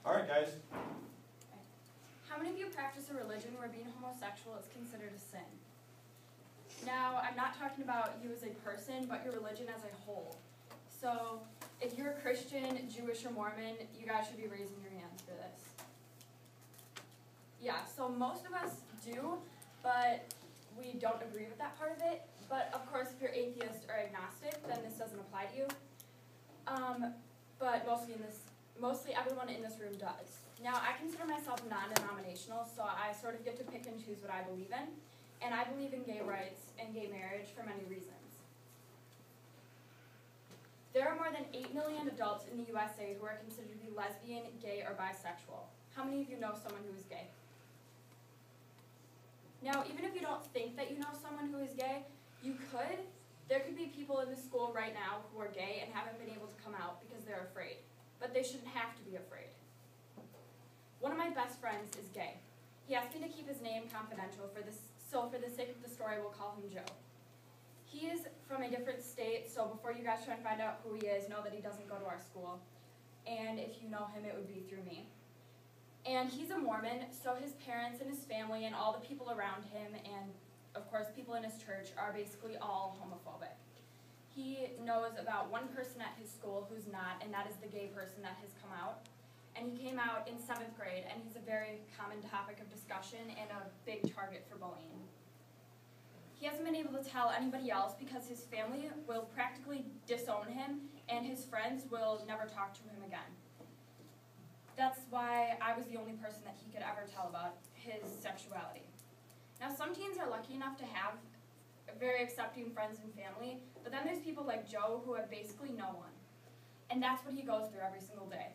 All right, guys. How many of you practice a religion where being homosexual is considered a sin? Now, I'm not talking about you as a person, but your religion as a whole. So, if you're a Christian, Jewish, or Mormon, you guys should be raising your hands for this. Yeah, so most of us do, but we don't agree with that part of it. But of course, if you're atheist or agnostic, then this doesn't apply to you. But mostly everyone in this room does. Now, I consider myself non-denominational, so I sort of get to pick and choose what I believe in. And I believe in gay rights and gay marriage for many reasons. There are more than 8 million adults in the USA who are considered to be lesbian, gay, or bisexual. How many of you know someone who is gay? Now, even if you don't think that you know someone who is gay, you could. There could be people in the school right now who are gay and haven't been able to come out because they're afraid. But they shouldn't have to be afraid. One of my best friends is gay. He asked me to keep his name confidential so for the sake of the story, we'll call him Joe. He is from a different state, so before you guys try and find out who he is, know that he doesn't go to our school. And if you know him, it would be through me. And he's a Mormon, so his parents and his family and all the people around him, and of course people in his church, are basically all homophobic. He knows about one person at his school who's not, and that is the gay person that has come out. And he came out in 7th grade, and he's a very common topic of discussion and a big target for bullying. He hasn't been able to tell anybody else because his family will practically disown him, and his friends will never talk to him again. That's why I was the only person that he could ever tell about his sexuality. Now, some teens are lucky enough to have very accepting friends and family, but then there's people like Joe who have basically no one. And that's what he goes through every single day.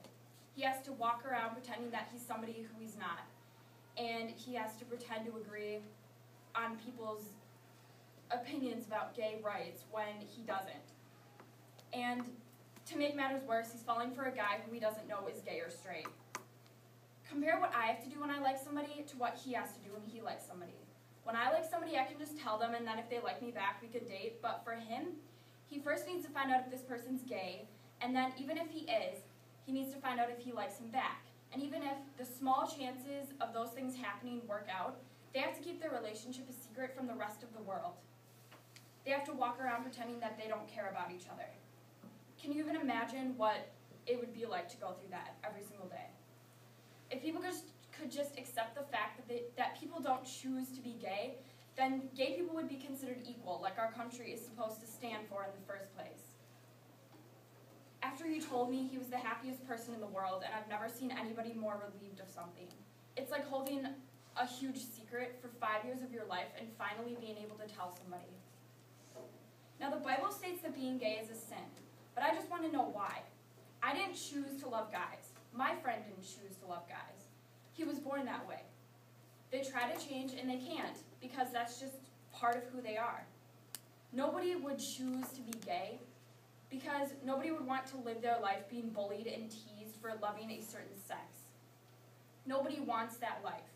He has to walk around pretending that he's somebody who he's not. And he has to pretend to agree on people's opinions about gay rights when he doesn't. And to make matters worse, he's falling for a guy who he doesn't know is gay or straight. Compare what I have to do when I like somebody to what he has to do when he likes somebody. When I like somebody, I can just tell them, and then if they like me back, we could date. But for him, he first needs to find out if this person's gay, and then even if he is, he needs to find out if he likes him back. And even if the small chances of those things happening work out, they have to keep their relationship a secret from the rest of the world. They have to walk around pretending that they don't care about each other. Can you even imagine what it would be like to go through that every single day? If people could just accept the fact that people don't choose to be gay, then gay people would be considered equal, like our country is supposed to stand for in the first place. After he told me, he was the happiest person in the world, and I've never seen anybody more relieved of something. It's like holding a huge secret for 5 years of your life and finally being able to tell somebody. Now, the Bible states that being gay is a sin, but I just want to know why. I didn't choose to love guys. My friend didn't choose to love guys. He was born that way. They try to change, and they can't, because that's just part of who they are. Nobody would choose to be gay, because nobody would want to live their life being bullied and teased for loving a certain sex. Nobody wants that life.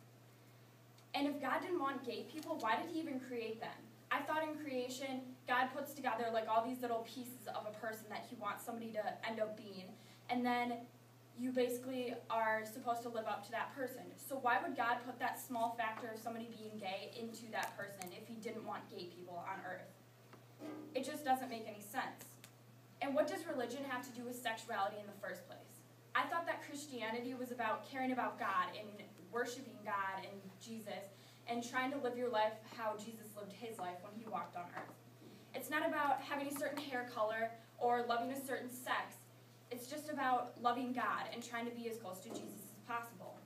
And if God didn't want gay people, why did he even create them? I thought in creation, God puts together like all these little pieces of a person that he wants somebody to end up being, and then you basically are supposed to live up to that person. So why would God put that small factor of somebody being gay into that person if he didn't want gay people on earth? It just doesn't make any sense. And what does religion have to do with sexuality in the first place? I thought that Christianity was about caring about God and worshiping God and Jesus and trying to live your life how Jesus lived his life when he walked on earth. It's not about having a certain hair color or loving a certain sex. It's just about loving God and trying to be as close to Jesus as possible.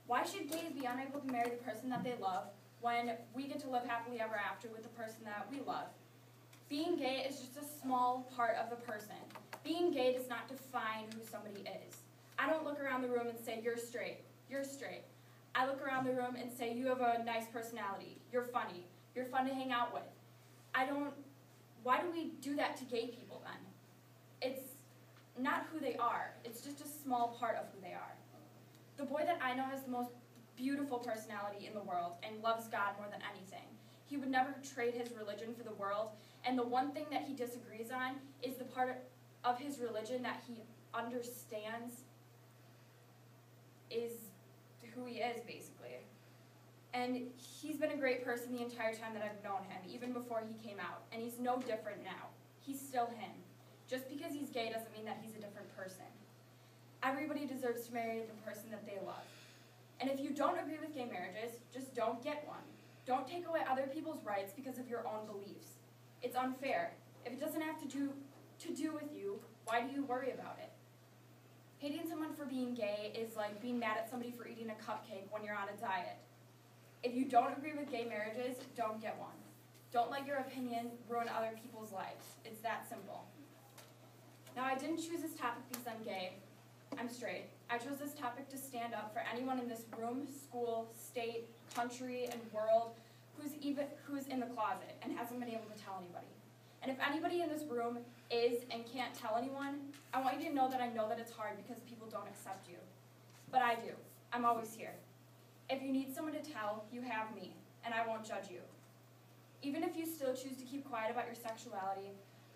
Why should gays be unable to marry the person that they love when we get to live happily ever after with the person that we love? Being gay is just a small part of the person. Being gay does not define who somebody is. I don't look around the room and say, you're straight, you're straight. I look around the room and say, you have a nice personality, you're funny, you're fun to hang out with. Why do we do that to gay people then? It's not who they are, it's just a small part of who they are. The boy that I know has the most beautiful personality in the world and loves God more than anything. He would never trade his religion for the world, and the one thing that he disagrees on is the part of his religion that he understands is, basically. And he's been a great person the entire time that I've known him, even before he came out. And he's no different now. He's still him. Just because he's gay doesn't mean that he's a different person. Everybody deserves to marry the person that they love. And if you don't agree with gay marriages, just don't get one. Don't take away other people's rights because of your own beliefs. It's unfair. If it doesn't have to do with you, why do you worry about it? Hating someone for being gay is like being mad at somebody for eating a cupcake when you're on a diet. If you don't agree with gay marriages, don't get one. Don't let your opinion ruin other people's lives. It's that simple. Now, I didn't choose this topic because I'm gay. I'm straight. I chose this topic to stand up for anyone in this room, school, state, country, and world who's in the closet and hasn't been able to tell anybody. And if anybody in this room is and can't tell anyone, I want you to know that it's hard because people don't accept you. But I do. I'm always here. If you need someone to tell, you have me, and I won't judge you. Even if you still choose to keep quiet about your sexuality,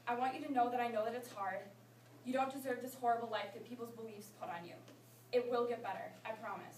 I want you to know that it's hard. You don't deserve this horrible life that people's beliefs put on you. It will get better, I promise.